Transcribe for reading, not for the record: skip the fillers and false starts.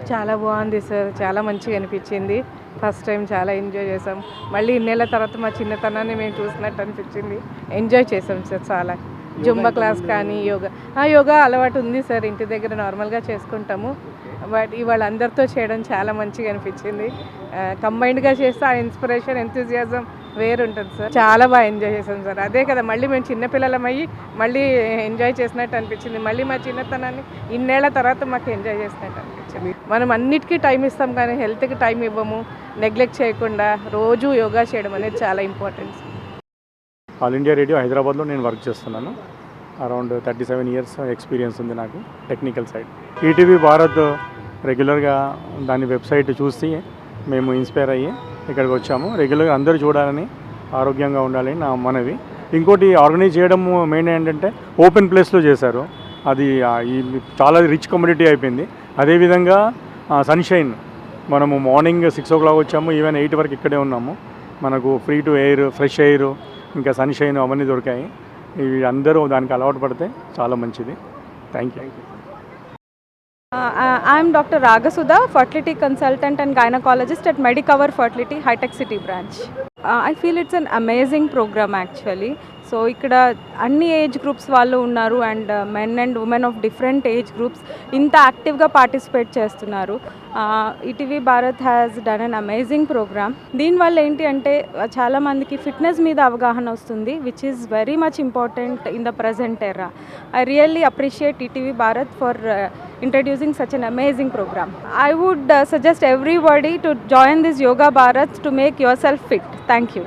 చాలా బాగుంది సార్. చాలా మంచిగా అనిపించింది. ఫస్ట్ టైం చాలా ఎంజాయ్ చేసాం. మళ్ళీ ఇన్నేళ్ళ తర్వాత మా చిన్నతనాన్ని మేము చూసినట్టు అనిపించింది. ఎంజాయ్ చేసాం సార్ చాలా. జుంబా క్లాస్ కానీ యోగా అలవాటు ఉంది సార్. ఇంటి దగ్గర నార్మల్గా చేసుకుంటాము. బట్ ఇవాళ అందరితో చేయడం చాలా మంచిగా అనిపించింది. కంబైన్డ్గా చేస్తే ఆ ఇన్స్పిరేషన్, ఎంతూజియాజం వేరు ఉంటుంది సార్. చాలా బాగా ఎంజాయ్ చేసాం సార్. అదే కదా మళ్ళీ మేము చిన్నపిల్లలం అయ్యి మళ్ళీ ఎంజాయ్ చేసినట్టు అనిపించింది. మళ్ళీ మా చిన్నతనాన్ని ఇన్నేళ్ల తర్వాత మాకు ఎంజాయ్ చేసినట్టు అనిపించింది. మనం అన్నిటికీ టైం ఇస్తాం కానీ హెల్త్కి టైం ఇవ్వము. నెగ్లెక్ట్ చేయకుండా రోజు యోగా చేయడం అనేది చాలా ఇంపార్టెంట్. ఆల్ ఇండియా రేడియో హైదరాబాద్లో నేను వర్క్ చేస్తున్నాను. అరౌండ్ 37 ఇయర్స్ ఎక్స్పీరియన్స్ ఉంది నాకు టెక్నికల్ సైడ్. ఈటీవీ భారత్ రెగ్యులర్గా దాని వెబ్సైట్ చూసి మేము ఇన్స్పైర్ అయ్యి ఇక్కడికి వచ్చాము. రెగ్యులర్గా అందరూ చూడాలని, ఆరోగ్యంగా ఉండాలని నా మనవి. ఇంకోటి ఆర్గనైజ్ చేయడం మెయిన్ ఏంటంటే ఓపెన్ ప్లేస్లో చేశారు. అది చాలా రిచ్ కమ్యూనిటీ అయిపోయింది. అదేవిధంగా సన్షైన్, మనము మార్నింగ్ 6 o'clock వచ్చాము, ఈవెన్ 8 వరకు ఇక్కడే ఉన్నాము. మనకు free to air, fresh air, ఇంకా సన్షైన్ అవన్నీ దొరికాయి. ఇవి అందరూ దానికి అలవాటు పడితే చాలా మంచిది. Thank you. I'm Dr. Ragasudha, fertility consultant and gynecologist at Medicover Fertility, High-Tech City branch. I feel it's an amazing program actually. So ఇక్కడ అన్ని ఏజ్ గ్రూప్స్ వాళ్ళు ఉన్నారు and men and women of different age groups ఇంత యాక్టివ్గా participate చేస్తున్నారు. ETV Bharat has done an amazing programme. దీనివల్ల ఏంటి అంటే చాలామందికి ఫిట్నెస్ మీద అవగాహన వస్తుంది, which is very much important in the present era. I really appreciate ETV Bharat for introducing such an amazing program. I would suggest everybody to join this Yoga Bharat to make yourself fit. Thank you.